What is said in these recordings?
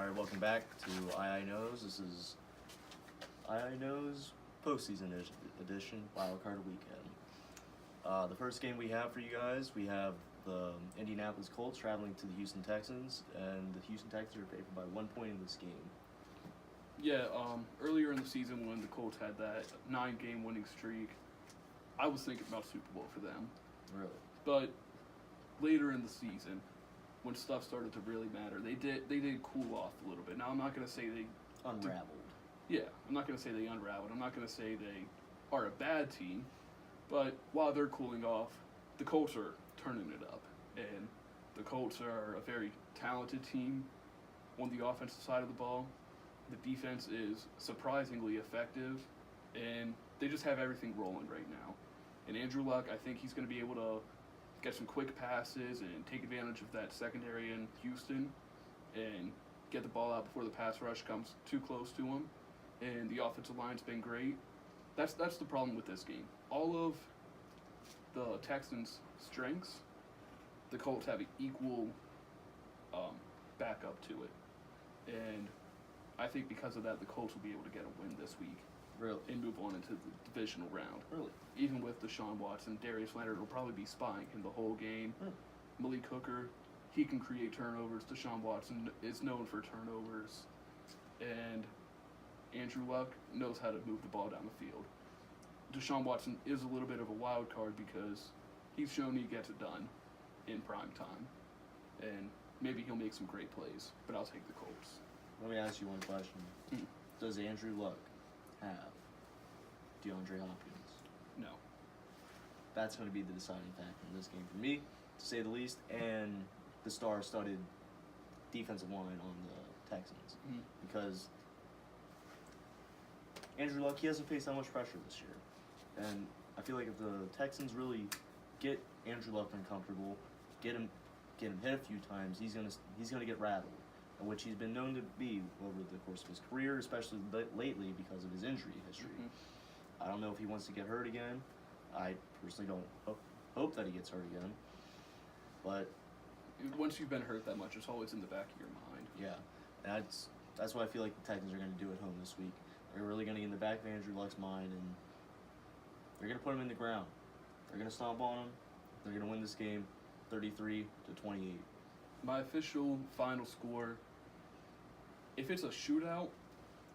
Alright, welcome back to iiKnows. This is iiKnows postseason edition, Wildcard Weekend. The first game we have for you guys, we have the Indianapolis Colts traveling to the Houston Texans, and the Houston Texans are favored by 1 point in this game. Yeah, earlier in the season when the Colts had that 9-game winning streak, I was thinking about Super Bowl for them. Really? But later in the season, when stuff started to really matter, they did cool off a little bit. Now I'm not gonna say they Unraveled. I'm not gonna say they unraveled. I'm not gonna say they are a bad team, but while they're cooling off, the Colts are turning it up, and the Colts are a very talented team on the offensive side of the ball. The defense is surprisingly effective, and they just have everything rolling right now. And Andrew Luck, I think he's going to be able to get some quick passes and take advantage of that secondary in Houston and get the ball out before the pass rush comes too close to him. And the offensive line's been great. That's the problem with this game. All of the Texans' strengths, the Colts have an equal backup to it. And I think because of that, the Colts will be able to get a win this week. Really? And move on into the divisional round. Really? Even with Deshaun Watson, Darius Leonard will probably be spying him the whole game. Malik Hooker, he can create turnovers. Deshaun Watson is known for turnovers. And Andrew Luck knows how to move the ball down the field. Deshaun Watson is a little bit of a wild card because he's shown he gets it done in prime time. And maybe he'll make some great plays, but I'll take the Colts. Let me ask you one question. Does Andrew Luck have DeAndre Hopkins? No. That's going to be the deciding factor in this game for me, to say the least, and the star-studded defensive line on the Texans. Because Andrew Luck, he hasn't faced that much pressure this year. And I feel like if the Texans really get Andrew Luck uncomfortable, get him hit a few times, he's gonna get rattled, which he's been known to be over the course of his career, especially lately because of his injury history. I don't know if he wants to get hurt again. I personally don't hope that he gets hurt again. But once you've been hurt that much, it's always in the back of your mind. Yeah, and that's what I feel like the Texans are going to do at home this week. They're really going to get in the back of Andrew Luck's mind, and they're going to put him in the ground. They're going to stomp on him. They're going to win this game 33-28. My official final score, if it's a shootout,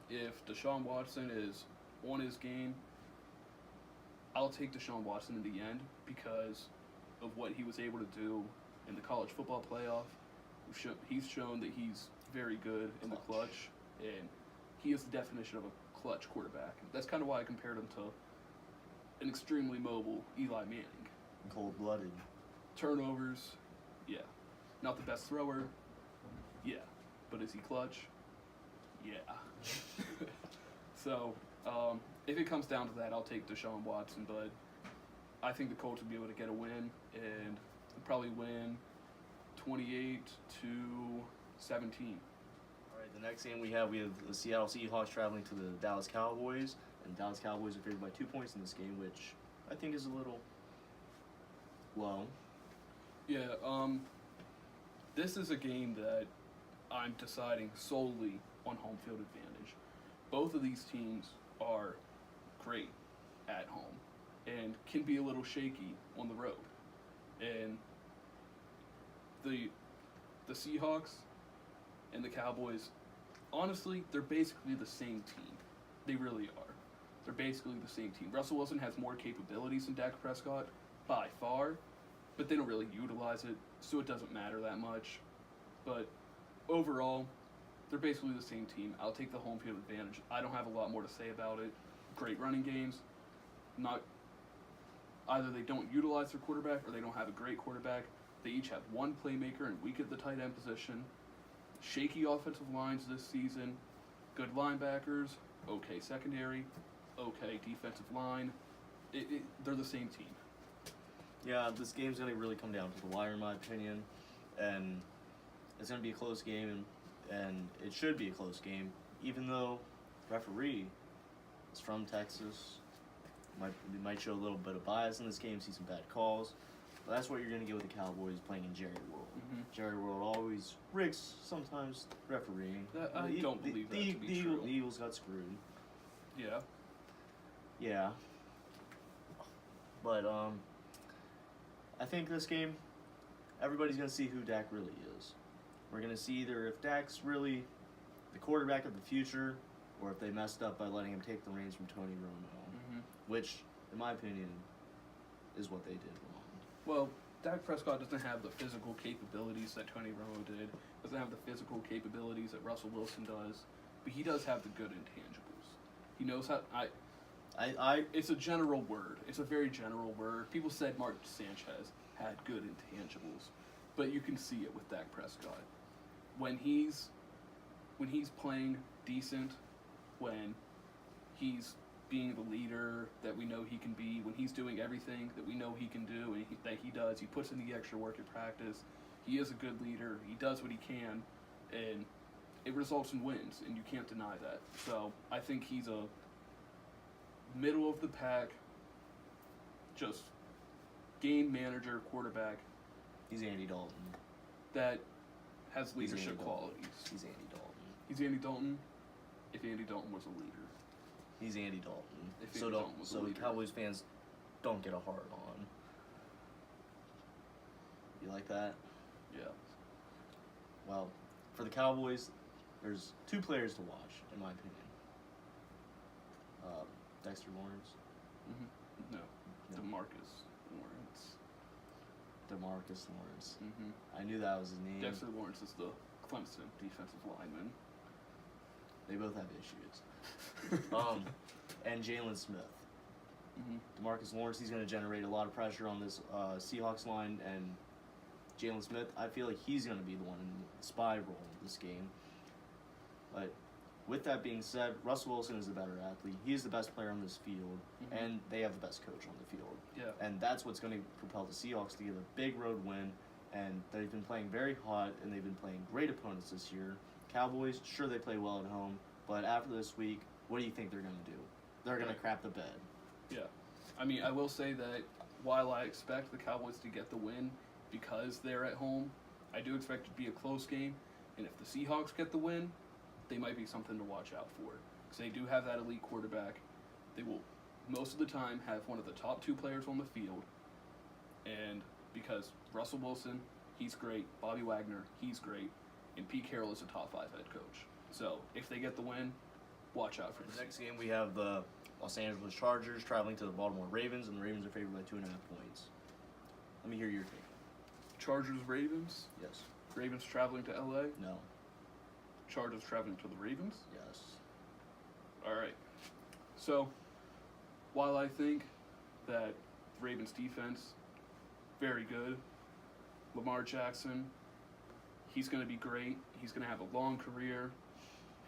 if Deshaun Watson is on his game, I'll take Deshaun Watson in the end because of what he was able to do in the college football playoff. He's shown that he's very good in the clutch, and he is the definition of a clutch quarterback. That's kind of why I compared him to an extremely mobile Eli Manning. Cold-blooded. Turnovers, yeah. Not the best thrower, yeah. But is he clutch? Yeah. So, if it comes down to that, I'll take Deshaun Watson, but I think the Colts will be able to get a win, and probably win 28-17. All right, the next game we have the Seattle Seahawks traveling to the Dallas Cowboys, and Dallas Cowboys are favored by 2 points in this game, which I think is a little low. Yeah, this is a game that I'm deciding solely on home field advantage. Both of these teams are great at home and can be a little shaky on the road. And the Seahawks and the Cowboys, honestly, they're basically the same team. They really are. They're basically the same team. Russell Wilson has more capabilities than Dak Prescott by far, but they don't really utilize it, so it doesn't matter that much. But overall, they're basically the same team. I'll take the home field advantage. I don't have a lot more to say about it. Great running games. Either they don't utilize their quarterback or they don't have a great quarterback. They each have one playmaker and weak at the tight end position. Shaky offensive lines this season. Good linebackers. Okay secondary. Okay defensive line. They're the same team. Yeah, this game's going to really come down to the wire, in my opinion, and it's going to be a close game, and it should be a close game, even though the referee is from Texas. Might show a little bit of bias in this game, see some bad calls, But that's what you're going to get with the Cowboys playing in Jerry World. Mhm. Jerry World always rigs sometimes refereeing. I don't believe that to be true. The Eagles got screwed. Yeah. Yeah. But I think this game, everybody's going to see who Dak really is. We're going to see either if Dak's really the quarterback of the future, or if they messed up by letting him take the reins from Tony Romo, which, in my opinion, is what they did wrong. Well, Dak Prescott doesn't have the physical capabilities that Tony Romo did. Doesn't have the physical capabilities that Russell Wilson does. But he does have the good intangibles. He knows how. It's a general word. It's a very general word. People said Mark Sanchez had good intangibles, but you can see it with Dak Prescott. When he's playing decent, when he's being the leader that we know he can be, when he's doing everything that we know he can do and that he does, he puts in the extra work in practice, he is a good leader, he does what he can, and it results in wins, and you can't deny that. So I think he's a middle of the pack, just game manager, quarterback. He's Andy Dalton. That has leadership qualities. He's Andy Dalton. He's Andy Dalton if Andy Dalton was a leader. He's Andy Dalton. If Andy Dalton was a leader. Cowboys fans don't get a hard on. You like that? Yeah. Well, for the Cowboys, there's two players to watch, in my opinion. Dexter Lawrence. No. DeMarcus Lawrence. DeMarcus Lawrence. I knew that was his name. Dexter Lawrence is the Clemson defensive lineman. They both have issues. And Jalen Smith. DeMarcus Lawrence, he's going to generate a lot of pressure on this Seahawks line, and Jalen Smith, I feel like he's going to be the one in the spy role in this game. But with that being said, Russell Wilson is the better athlete. He's the best player on this field, and they have the best coach on the field. Yeah. And that's what's going to propel the Seahawks to get a big road win, and they've been playing very hot, and they've been playing great opponents this year. Cowboys, sure, they play well at home, but after this week, what do you think they're going to do? They're going to crap the bed. Yeah. I mean, I will say that while I expect the Cowboys to get the win because they're at home, I do expect it to be a close game. And if the Seahawks get the win, they might be something to watch out for. Because they do have that elite quarterback. They will, most of the time, have one of the top two players on the field. And because Russell Wilson, he's great. Bobby Wagner, he's great. And Pete Carroll is a top 5 head coach. So if they get the win, watch out for the next game. We have the Los Angeles Chargers traveling to the Baltimore Ravens, and the Ravens are favored by 2.5 points. Let me hear your take. Chargers, Ravens? Yes. Ravens traveling to LA? No. Chargers traveling to the Ravens? Yes. All right. So, while I think that the Ravens defense, very good, Lamar Jackson, he's going to be great. He's going to have a long career,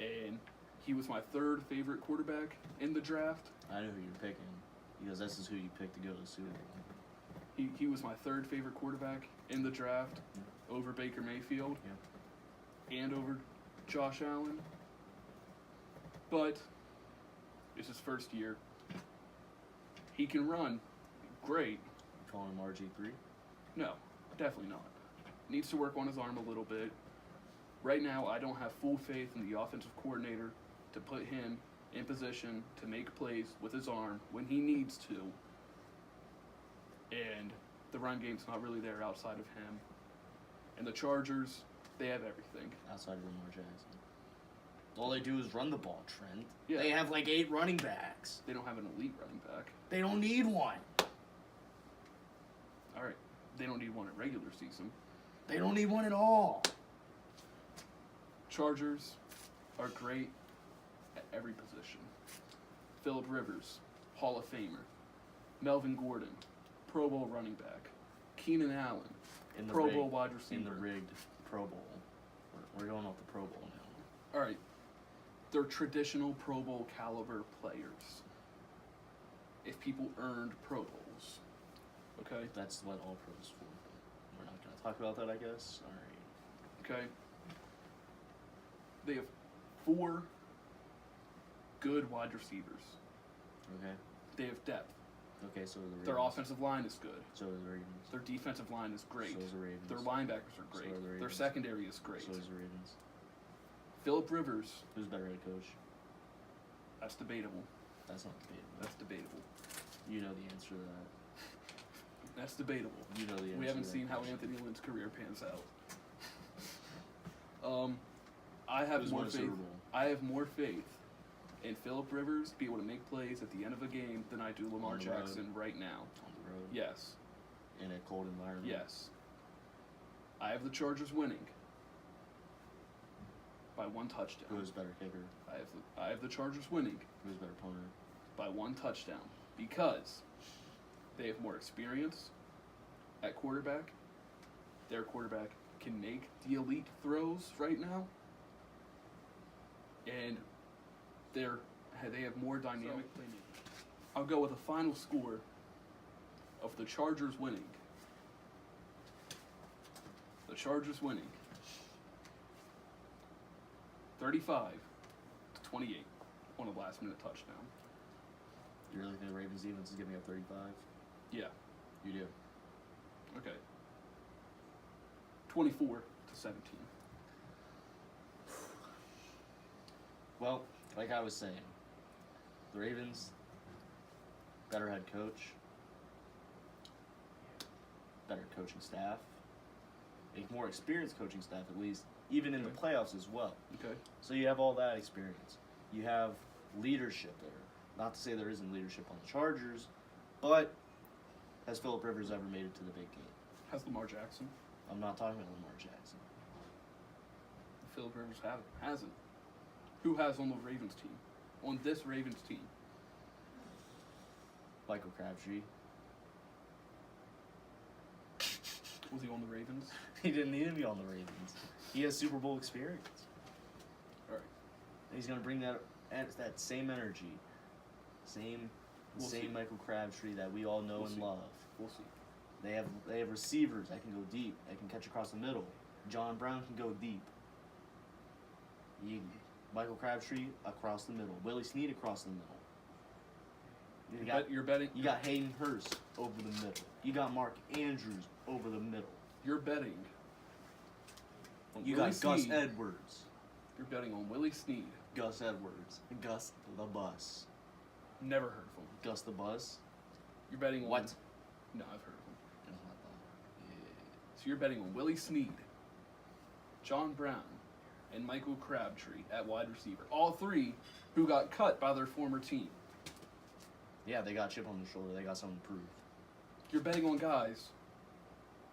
and he was my 3rd favorite quarterback in the draft. I know who you're picking, because this is who you picked to go to the Super Bowl. He was my 3rd favorite quarterback in the draft over Baker Mayfield and over Josh Allen. But it's his first year. He can run great. You calling him RG3? No, definitely not. Needs to work on his arm a little bit. Right now, I don't have full faith in the offensive coordinator to put him in position to make plays with his arm when he needs to. And the run game's not really there outside of him. And the Chargers, they have everything. Outside of Lamar Jackson. All they do is run the ball, Trent. Yeah. They have like 8 running backs. They don't have an elite running back. They don't need one. All right. They don't need one at regular season. They don't need one at all. Chargers are great at every position. Phillip Rivers, Hall of Famer. Melvin Gordon, Pro Bowl running back. Keenan Allen, Pro Bowl wide receiver. In the rigged Pro Bowl. We're going off the Pro Bowl now. All right. They're traditional Pro Bowl caliber players. If people earned Pro Bowls. Okay? That's what all pros for. We're not going to talk about that, I guess. All right. Okay? They have 4 good wide receivers. Okay. They have depth. Okay, so are the Ravens. Their offensive line is good. So are the Ravens. Their defensive line is great. So is the Ravens. Their linebackers are great. So are the Their Ravens. secondary is great. So is the Ravens. Phillip Rivers, Who's better head coach? that's debatable. That's not debatable. That's debatable. You know the answer to that. That's debatable. You know the answer. We haven't to that seen how question. Anthony Lynn's career pans out. I have Who's more won a faith. Super Bowl? I have more faith in Phillip Rivers be able to make plays at the end of a game than I do Lamar On the road. Jackson right now. On the road. Yes. In a cold environment. Yes. I have the Chargers winning by 1 touchdown. Who is better kicker? I have the Chargers winning Who's better punter? by 1 touchdown because they have more experience at quarterback. Their quarterback can make the elite throws right now, and they have more dynamic playmaking. I'll go with a final score of the Chargers winning. The Chargers winning 35-28 on a last-minute touchdown. You really think the Ravens defense is giving up 35? Yeah. You do. Okay. 24-17. Well, like I was saying, the Ravens, better head coach, better coaching staff, a more experienced coaching staff at least, even in the playoffs as well. Okay. So you have all that experience. You have leadership there. Not to say there isn't leadership on the Chargers, but has Phillip Rivers ever made it to the big game? Has Lamar Jackson? I'm not talking about Lamar Jackson. Phillip Rivers hasn't. Who has on the Ravens team? On this Ravens team? Michael Crabtree. Was he on the Ravens? He didn't need to be on the Ravens. He has Super Bowl experience. All right. And he's going to bring that same energy, same We'll see. Michael Crabtree that we all know We'll and see. love. We'll see. They have receivers that can go deep, that can catch across the middle. John Brown can go deep. Michael Crabtree across the middle. Willie Snead across the middle. You're betting. You got Hayden Hurst over the middle. You got Mark Andrews over the middle. You're betting. On You Willie got Gus Snead. Edwards. You're betting on Willie Snead. Gus Edwards. Gus the Bus. Never heard of him. Gus the Bus. You're betting on What? No, I've heard of him. So you're betting on Willie Snead, John Brown, and Michael Crabtree at wide receiver. All three who got cut by their former team. Yeah, they got chip on their shoulder. They got something to prove. You're betting on guys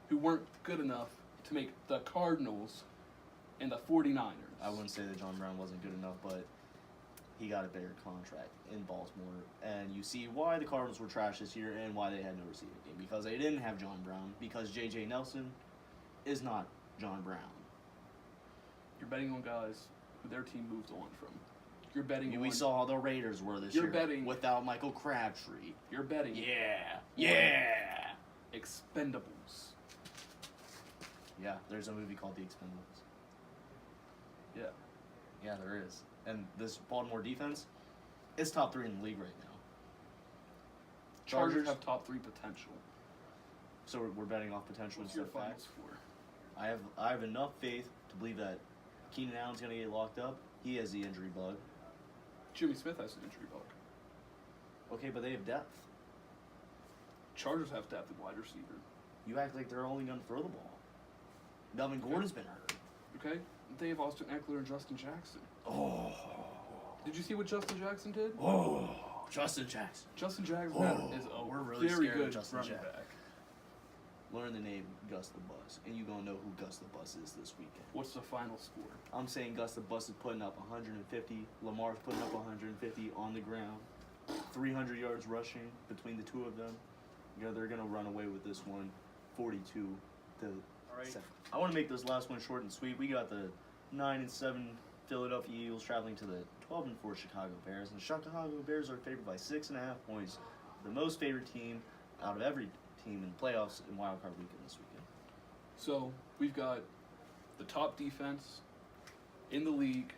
who weren't good enough to make the Cardinals and the 49ers. I wouldn't say that John Brown wasn't good enough, but he got a bigger contract in Baltimore. And you see why the Cardinals were trash this year and why they had no receiving game. Because they didn't have John Brown. Because J.J. Nelson is not John Brown. You're betting on guys who their team moved on from. You're betting We on... saw how the Raiders were this You're year betting- without Michael Crabtree. You're betting Yeah. Expendables. Yeah, there's a movie called The Expendables. Yeah. Yeah, there is. And this Baltimore defense is top 3 in the league right now. Chargers have top 3 potential. So we're betting off potential What's your instead of final facts. score? I have enough faith to believe that Keenan Allen's going to get locked up. He has the injury bug. Jimmy Smith has an injury bug. Okay, but they have depth. Chargers have depth at wide receiver. You act like they're only going to throw the ball. Melvin Gordon's been hurt. Okay? They have Austin Eckler and Justin Jackson. Oh. Did you see what Justin Jackson did? Oh. Justin Jackson. Justin Jackson Oh, is a we're really very scared of good Justin running Jackson. back. Learn the name Gus the Bus, and you're going to know who Gus the Bus is this weekend. What's the final score? I'm saying Gus the Bus is putting up 150. Lamar's putting up 150 on the ground. 300 yards rushing between the two of them. You know, they're going to run away with this one 42 to All right. 7. I want to make this last one short and sweet. We got the 9-7 Philadelphia Eagles traveling to the 12-4 Chicago Bears. And the Chicago Bears are favored by 6.5 points. The most favored team out of every team in the playoffs in Wildcard Weekend this weekend. So, we've got the top defense in the league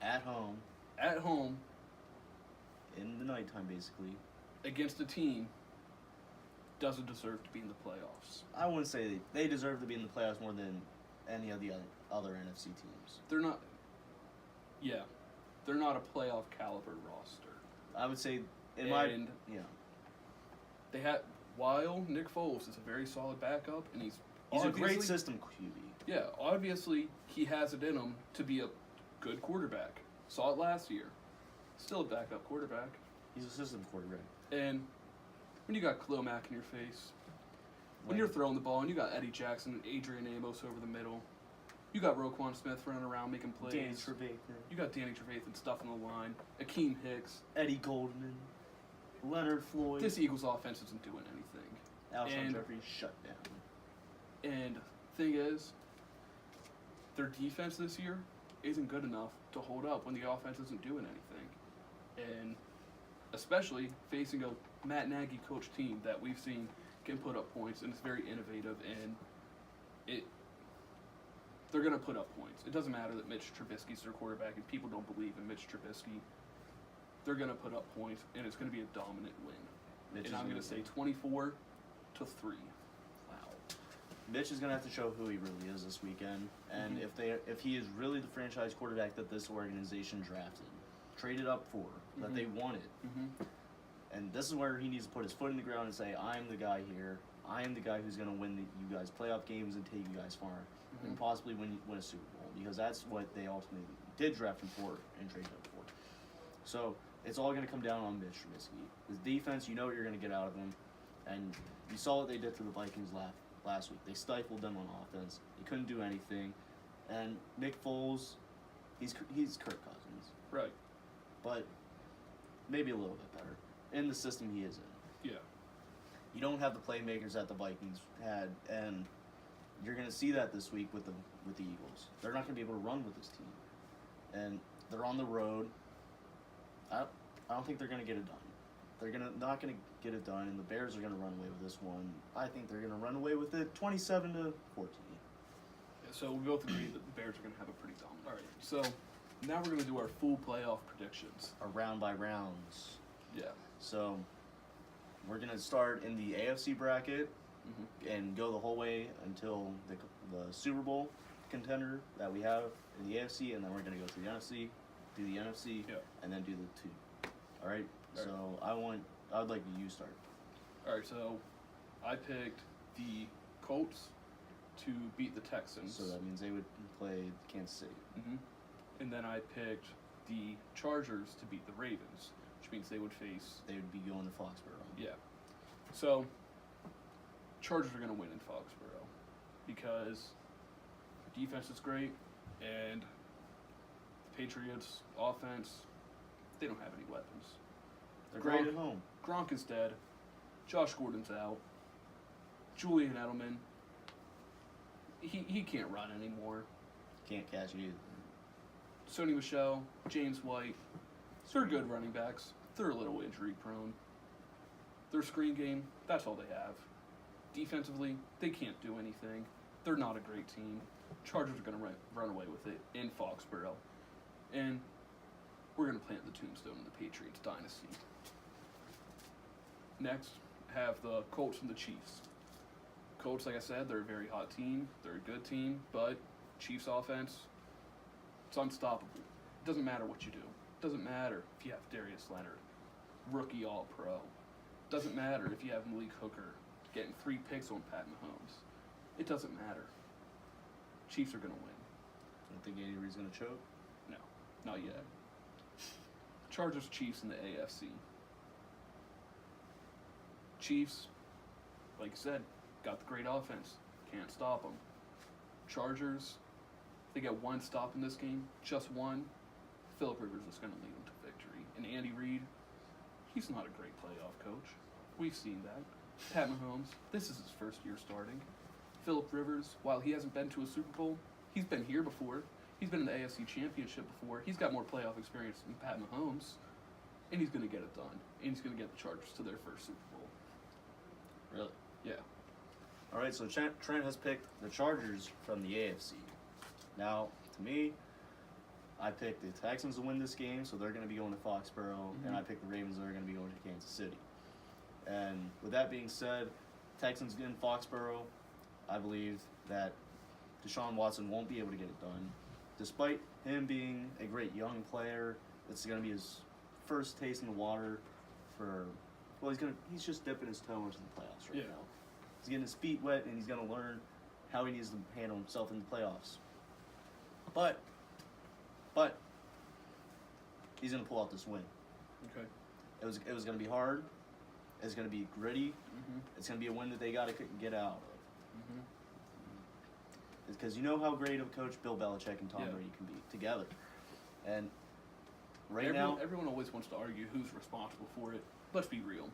At at home in the nighttime, basically. against a team doesn't deserve to be in the playoffs. I wouldn't say they deserve to be in the playoffs more than any of the other NFC teams. They're not. Yeah, they're not a playoff caliber roster. I would say, They had while Nick Foles is a very solid backup, and he's a great system QB. Yeah, obviously he has it in him to be a good quarterback. Saw it last year. Still a backup quarterback. He's a system quarterback. And when you got Khalil Mack in your face, when you're throwing the ball, and you got Eddie Jackson and Adrian Amos over the middle, you got Roquan Smith running around making plays. Danny Trevathan. You got Danny Trevathan stuffing the line. Akeem Hicks. Eddie Goldman. Leonard Floyd. This Eagles offense isn't doing anything. Alshon Jeffrey shut down. And thing is, their defense this year isn't good enough to hold up when the offense isn't doing anything. And especially facing a Matt Nagy coach team that we've seen can put up points and it's very innovative, and they're going to put up points. It doesn't matter that Mitch Trubisky's their quarterback and people don't believe in Mitch Trubisky. They're going to put up points, and it's going to be a dominant win. And I'm going to say 24-3. Wow. Mitch is going to have to show who he really is this weekend, and if he is really the franchise quarterback that this organization drafted, traded up for, that they wanted, and this is where he needs to put his foot in the ground and say, I am the guy here. I am the guy who's going to win you guys playoff games and take you guys far, and possibly win a Super Bowl, because that's what they ultimately did draft him for and traded up for. So it's all going to come down on Mitch Trubisky. His defense, you know what you're going to get out of him, and you saw what they did to the Vikings last week. They stifled them on offense. They couldn't do anything, and Nick Foles, he's Kirk Cousins, Right. but maybe a little bit better in the system he is in. Yeah. You don't have the playmakers that the Vikings had, and you're going to see that this week with the Eagles. They're not going to be able to run with this team, and they're on the road. I don't think they're going to get it done. They're not going to get it done, and the Bears are going to run away with this one. I think they're going to run away with it 27-14. Yeah, so we both agree that the Bears are going to have a pretty dominant. All right, so now we're going to do our full playoff predictions. Our round by rounds. Yeah. So we're going to start in the AFC bracket and go the whole way until the Super Bowl contender that we have in the AFC, and then we're going to go to the NFC, do the NFC, and then do the two. All right? So I would like you start. All right, so I picked the Colts to beat the Texans. So that means they would play Kansas City. And then I picked the Chargers to beat the Ravens, which means they would be going to Foxborough. Yeah. So Chargers are going to win in Foxborough because defense is great, and the Patriots' offense, they don't have any weapons. They're great at home. Gronk is dead. Josh Gordon's out. Julian Edelman, he can't run anymore. Can't catch either. Sony Michel, James White, they're good running backs. They're a little injury prone. Their screen game, that's all they have. Defensively, they can't do anything. They're not a great team. Chargers are going to run away with it in Foxborough. And we're going to plant the tombstone in the Patriots dynasty. Next, have the Colts and the Chiefs. Colts, like I said, they're a very hot team. They're a good team, but Chiefs offense, it's unstoppable. It doesn't matter what you do. It doesn't matter if you have Darius Leonard, rookie All-Pro. It doesn't matter if you have Malik Hooker getting 3 picks on Pat Mahomes. It doesn't matter. Chiefs are going to win. Don't think Andy Reid's going to choke? No, not yet. Chargers, Chiefs in the AFC. Chiefs, like I said, got the great offense. Can't stop them. Chargers, they get one stop in this game, just one. Phillip Rivers is going to lead them to victory. And Andy Reid, he's not a great playoff coach. We've seen that. Pat Mahomes, this is his first year starting. Phillip Rivers, while he hasn't been to a Super Bowl, he's been here before. He's been in the AFC Championship before. He's got more playoff experience than Pat Mahomes. And he's going to get it done. And he's going to get the Chargers to their first Super Bowl. Really? Yeah. All right, so Trent has picked the Chargers from the AFC. Now, to me, I picked the Texans to win this game, so they're going to be going to Foxborough, and I picked the Ravens that are going to be going to Kansas City. And with that being said, Texans in Foxborough, I believe that Deshaun Watson won't be able to get it done. Despite him being a great young player, it's going to be his first taste in the water for, well, he's just dipping his toe into the playoffs right now. He's getting his feet wet, and he's going to learn how he needs to handle himself in the playoffs. But he's going to pull out this win. Okay. It was going to be hard. It's going to be gritty. Mm-hmm. It's going to be a win that they got to get out of. Mm-hmm. Because you know how great of a coach Bill Belichick and Tom Brady can be together. And now... Everyone always wants to argue who's responsible for it. Let's be real.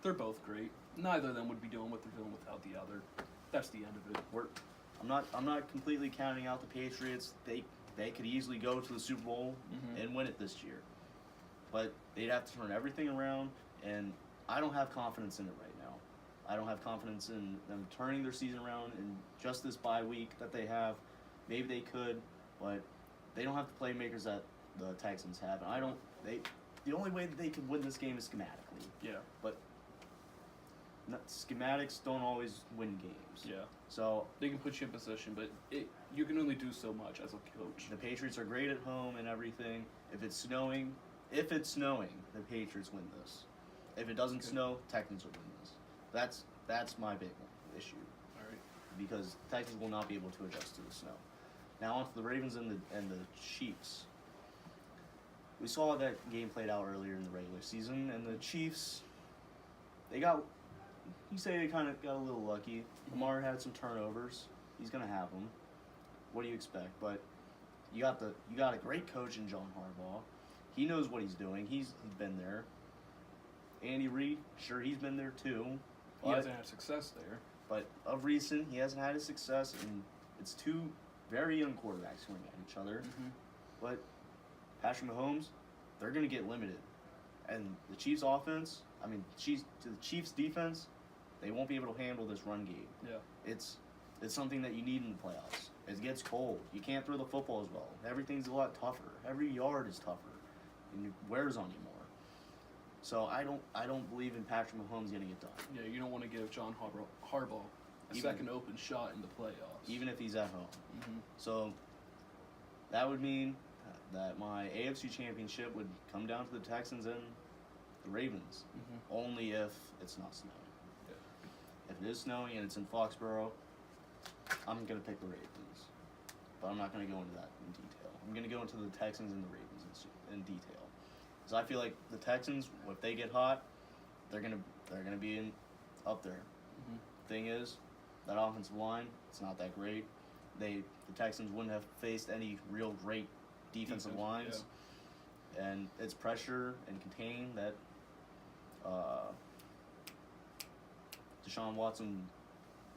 They're both great. Neither of them would be doing what they're doing without the other. That's the end of it. I'm not completely counting out the Patriots. They could easily go to the Super Bowl and win it this year. But they'd have to turn everything around, and I don't have confidence in it right now. I don't have confidence in them turning their season around in just this bye week that they have. Maybe they could, but they don't have the playmakers that the Texans have. And the only way that they could win this game is schematically. Yeah. But schematics don't always win games. Yeah. So they can put you in position, but you can only do so much as a coach. The Patriots are great at home and everything. If it's snowing, the Patriots win this. If it doesn't snow, Texans will win this. That's my big issue. All right. Because Texans will not be able to adjust to the snow. Now on to the Ravens and the Chiefs. We saw that game played out earlier in the regular season, and the Chiefs, they kind of got a little lucky. Lamar had some turnovers. He's gonna have them. What do you expect? But you got a great coach in John Harbaugh. He knows what he's doing. He's been there. Andy Reid, sure, he's been there too. He hasn't had success there. But of recent, he hasn't had his success, and it's two very young quarterbacks going at each other. Mm-hmm. But Patrick Mahomes, they're going to get limited. And the Chiefs' offense, the Chiefs' defense, they won't be able to handle this run game. Yeah. It's something that you need in the playoffs. It gets cold. You can't throw the football as well. Everything's a lot tougher. Every yard is tougher, and it wears on you more. So I don't believe in Patrick Mahomes getting it done. Yeah, you don't want to give John Harbaugh a second open shot in the playoffs. Even if he's at home. Mm-hmm. So that would mean that my AFC championship would come down to the Texans and the Ravens. Mm-hmm. Only if it's not snowing. Yeah. If it is snowing and it's in Foxborough, I'm going to pick the Ravens. But I'm not going to go into that in detail. I'm going to go into the Texans and the Ravens in detail. Because I feel like the Texans, if they get hot, they're gonna be up there. Mm-hmm. Thing is, that offensive line, it's not that great. The Texans wouldn't have faced any real great defensive lines, and it's pressure and contain that Deshaun Watson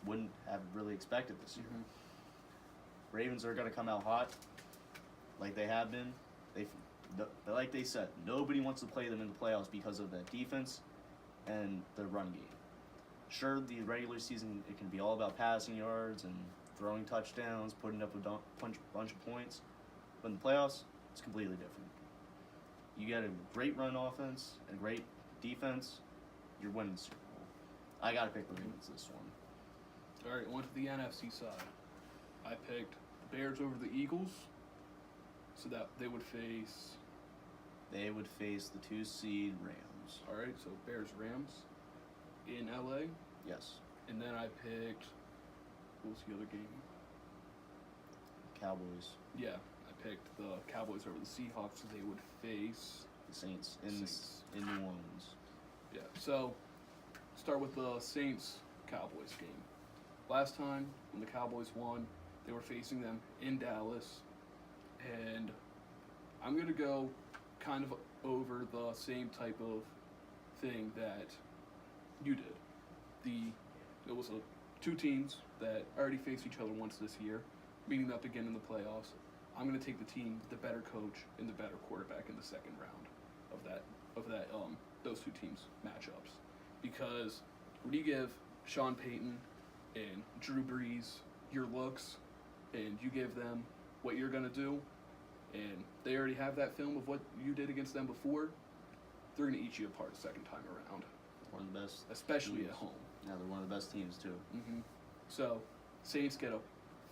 wouldn't have really expected this year. Mm-hmm. Ravens are gonna come out hot, like they have been. Like they said, nobody wants to play them in the playoffs because of that defense and the run game. Sure, the regular season, it can be all about passing yards and throwing touchdowns, putting up a bunch of points. But in the playoffs, it's completely different. You get a great run offense and great defense, you're winning the Super Bowl. I got to pick the Ravens this one. All right, on to the NFC side. I picked the Bears over the Eagles, so that they would face the 2-seed Rams. All right, so Bears-Rams in LA. Yes. And then I picked, what was the other game? Cowboys. Yeah, I picked the Cowboys over the Seahawks, so they would face the Saints in New Orleans. Yeah, so start with the Saints-Cowboys game. Last time, when the Cowboys won, they were facing them in Dallas, and I'm going to go kind of over the same type of thing that you did. It was two teams that already faced each other once this year, meeting up again in the playoffs. I'm going to take the team, the better coach and the better quarterback in the second round of those two teams matchups, because when you give Sean Payton and Drew Brees your looks, and you give them what you're going to do, and they already have that film of what you did against them before, they're going to eat you apart the second time around. One of the best. Especially at home. Yeah, they're one of the best teams too. So, Saints get a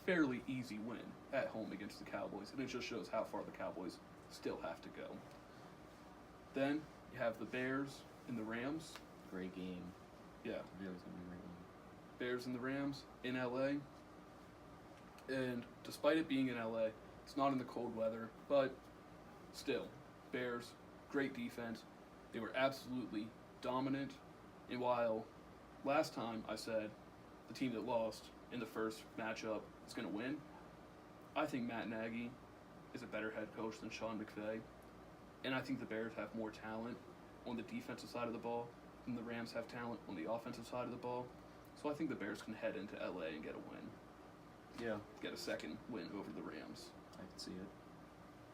fairly easy win at home against the Cowboys, and it just shows how far the Cowboys still have to go. Then you have the Bears and the Rams. Great game. Yeah, Really, it's gonna be a great game. Bears and the Rams in LA. And despite it being in LA, it's not in the cold weather, but still, Bears, great defense. They were absolutely dominant. And while last time I said the team that lost in the first matchup is going to win, I think Matt Nagy is a better head coach than Sean McVay. And I think the Bears have more talent on the defensive side of the ball than the Rams have talent on the offensive side of the ball. So I think the Bears can head into LA and get a win. Yeah, Get a second win over the Rams. I can see it.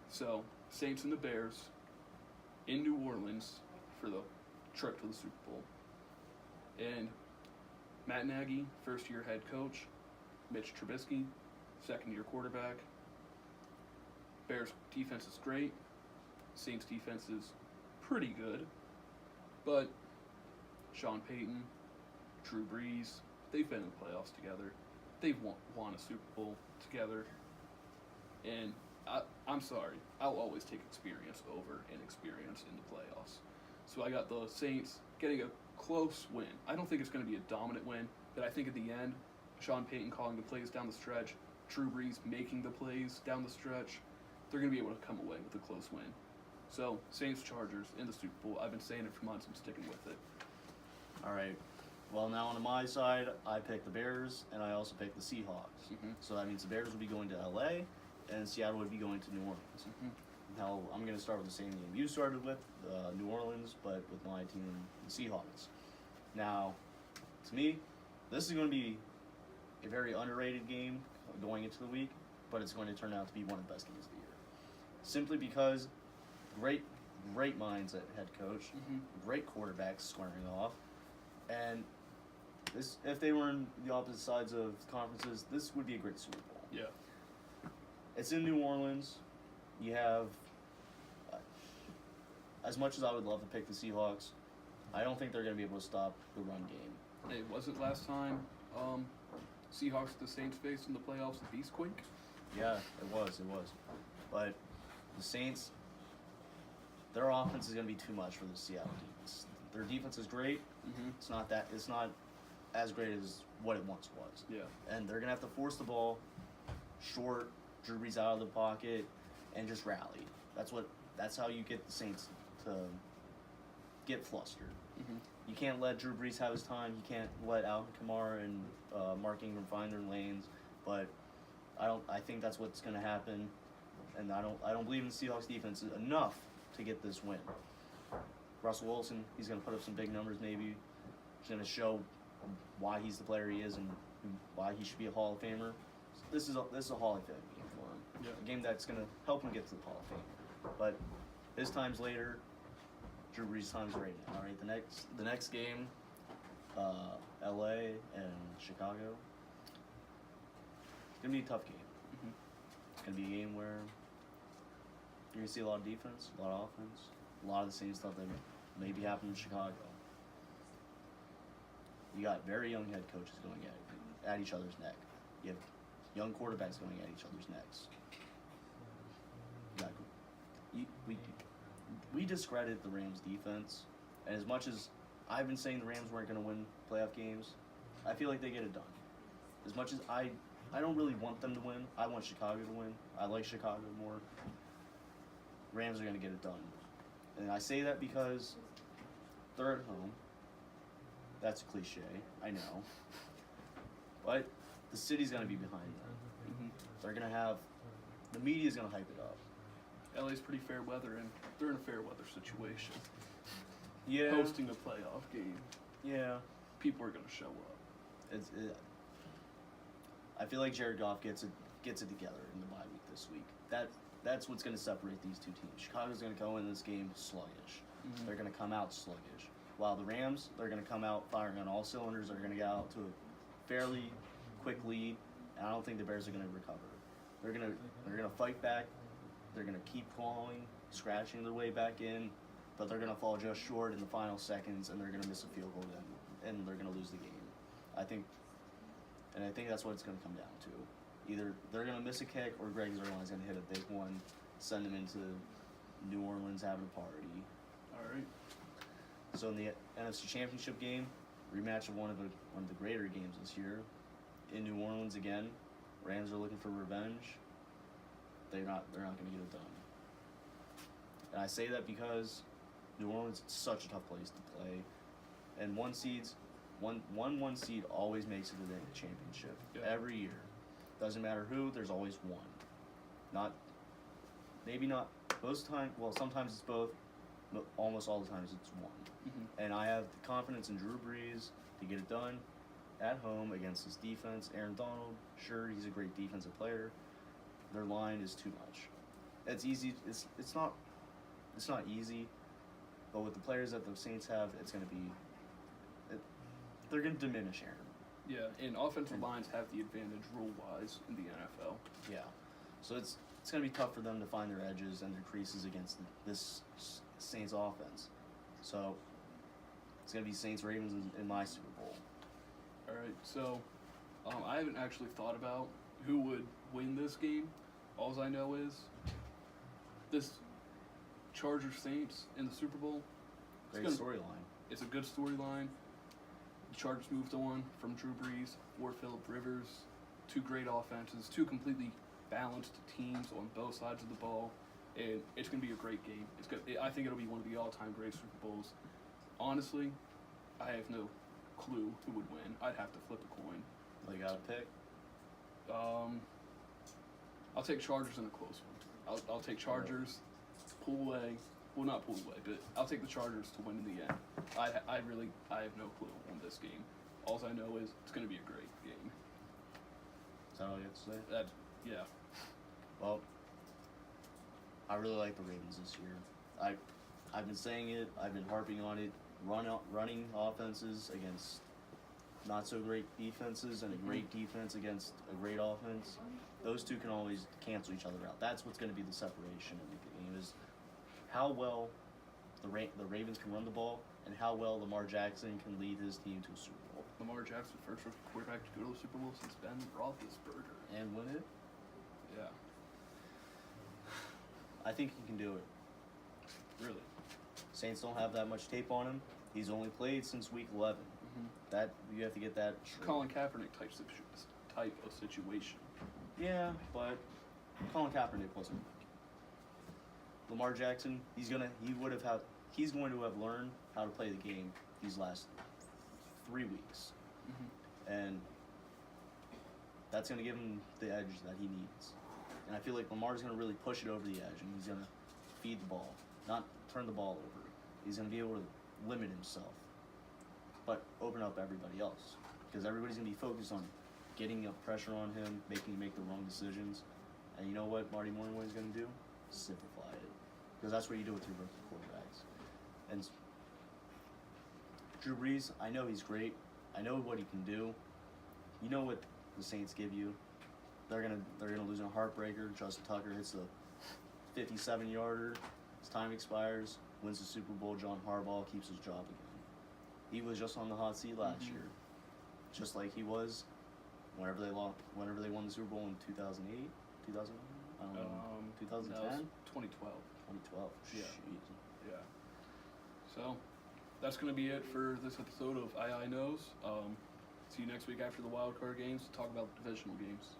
So, Saints and the Bears in New Orleans for the trip to the Super Bowl. And Matt Nagy, first-year head coach. Mitch Trubisky, second-year quarterback. Bears defense is great. Saints defense is pretty good. But Sean Payton, Drew Brees, they've been in the playoffs together. They've won a Super Bowl together. And I'm sorry, I'll always take experience over inexperience in the playoffs. So I got the Saints getting a close win. I don't think it's going to be a dominant win, but I think at the end, Sean Payton calling the plays down the stretch, Drew Brees making the plays down the stretch, they're going to be able to come away with a close win. So, Saints-Chargers in the Super Bowl. I've been saying it for months. I'm sticking with it. All right. Well, now on my side, I picked the Bears, and I also picked the Seahawks. So that means the Bears would be going to LA, and Seattle would be going to New Orleans. Now, I'm going to start with the same game you started with, New Orleans, but with my team, the Seahawks. Now, to me, this is going to be a very underrated game going into the week, but it's going to turn out to be one of the best games of the year. Simply because great minds at head coach, great quarterbacks squaring off, and this, if they were in the opposite sides of conferences, this would be a great Super Bowl. Yeah. It's in New Orleans. You have, as much as I would love to pick the Seahawks, I don't think they're going to be able to stop the run game. Hey, was it last time Seahawks the Saints faced in the playoffs the Beastquake? Yeah, it was. But the Saints, their offense is going to be too much for the Seattle defense. Their defense is great. It's not as great as what it once was. Yeah. And they're going to have to force the ball short, Drew Brees out of the pocket, and just rally. That's how you get the Saints to get flustered. You can't let Drew Brees have his time. You can't let Alvin Kamara and Mark Ingram find their lanes. But I think that's what's going to happen. And I don't believe in the Seahawks defense enough to get this win. Russell Wilson, he's going to put up some big numbers maybe. He's going to show why he's the player he is and why he should be a Hall of Famer. This is a Hall of Fame game for him. Yeah. A game that's going to help him get to the Hall of Fame. But his time's later. Drew Brees' time's right now. All right, the next game, L.A. and Chicago. It's going to be a tough game. It's going to be a game where you're going to see a lot of defense, a lot of offense, a lot of the same stuff that maybe happened in Chicago. You got very young head coaches going at each other's neck. You have young quarterbacks going at each other's necks. We discredit the Rams' defense, and as much as I've been saying the Rams weren't going to win playoff games, I feel like they get it done. As much as I don't really want them to win. I want Chicago to win. I like Chicago more. Rams are going to get it done. And I say that because they're at home. That's a cliche, I know. But the city's going to be behind them. They're going to have, the media's going to hype it up. LA's pretty fair weather, and they're in a fair weather situation. Yeah. Hosting a playoff game. Yeah. People are going to show up. I feel like Jared Goff gets it together in the bye week this week. That's what's going to separate these two teams. Chicago's going to go in this game sluggish. They're going to come out sluggish. While the Rams, they're going to come out firing on all cylinders. They're going to get out to a fairly quick lead, and I don't think the Bears are going to recover. They're going to fight back. They're going to keep clawing, scratching their way back in, but they're going to fall just short in the final seconds, and they're going to miss a field goal, and they're going to lose the game. I think that's what it's going to come down to. Either they're going to miss a kick, or Greg Zuerlein's going to hit a big one, send them into New Orleans having a party. All right. So in the NFC Championship game, rematch of one of the greater games this year, in New Orleans again, Rams are looking for revenge. They're not going to get it done. And I say that because New Orleans is such a tough place to play, and one seed always makes it to the championship every year. Doesn't matter who, there's always one. Maybe not most time. Well, sometimes it's both, but almost all the times it's one. Mm-hmm. And I have the confidence in Drew Brees to get it done at home against his defense. Aaron Donald, sure, he's a great defensive player. Their line is too much. It's easy. It's not easy, but with the players that the Saints have, it's going to be. They're going to diminish Aaron. Yeah, and offensive lines have the advantage rule-wise in the NFL. Yeah, so it's going to be tough for them to find their edges and their creases against this Saints offense. So it's going to be Saints-Ravens in my Super Bowl. All right, so I haven't actually thought about who would win this game. All I know is this Chargers-Saints in the Super Bowl. Great storyline. It's a good storyline. The Chargers moved on from Drew Brees or Phillip Rivers. Two great offenses, two completely balanced teams on both sides of the ball, and it's going to be a great game. I think it'll be one of the all-time great Super Bowls. Honestly, I have no clue who would win. I'd have to flip a coin. Well, you got to pick. I'll take Chargers in a close one. I'll take Chargers, pull away. Well, not pull away, but I'll take the Chargers to win in the end. I have no clue on this game. All I know is it's going to be a great game. Is that all you have to say? Yeah. Well, I really like the Ravens this year. I've been saying it. I've been harping on it. Running offenses against not so great defenses, and a great defense against a great offense. Those two can always cancel each other out. That's what's going to be the separation of the game, is how well the Ravens can run the ball and how well Lamar Jackson can lead his team to a Super Bowl. Lamar Jackson, first rookie quarterback to go to the Super Bowl since Ben Roethlisberger. And win it? Yeah. I think he can do it. Really? Saints don't have that much tape on him. He's only played since week 11. Mm-hmm. That you have to get that straight. Colin Kaepernick type of situation. Yeah, but Colin Kaepernick wasn't. Lamar Jackson, he's going to have learned how to play the game these last 3 weeks. Mm-hmm. And that's going to give him the edge that he needs. And I feel like Lamar's going to really push it over the edge, and he's going to feed the ball, not turn the ball over. He's going to be able to limit himself, but open up everybody else, because everybody's going to be focused on getting up pressure on him, making him make the wrong decisions. And you know what Marty Morningway is going to do? Simplify it, because that's what you do with your rookie quarterbacks. And Drew Brees, I know he's great. I know what he can do. You know what the Saints give you. They're gonna lose in a heartbreaker. Justin Tucker hits the 57-yarder. His time expires. Wins the Super Bowl. John Harbaugh keeps his job again. He was just on the hot seat last year, just like he was whenever they won the Super Bowl in 2008, 2009. I don't know. 2010. 2012. 2012. Yeah. Jeez. Yeah. So, that's going to be it for this episode of iiKnows. See you next week after the wildcard games to talk about the divisional games.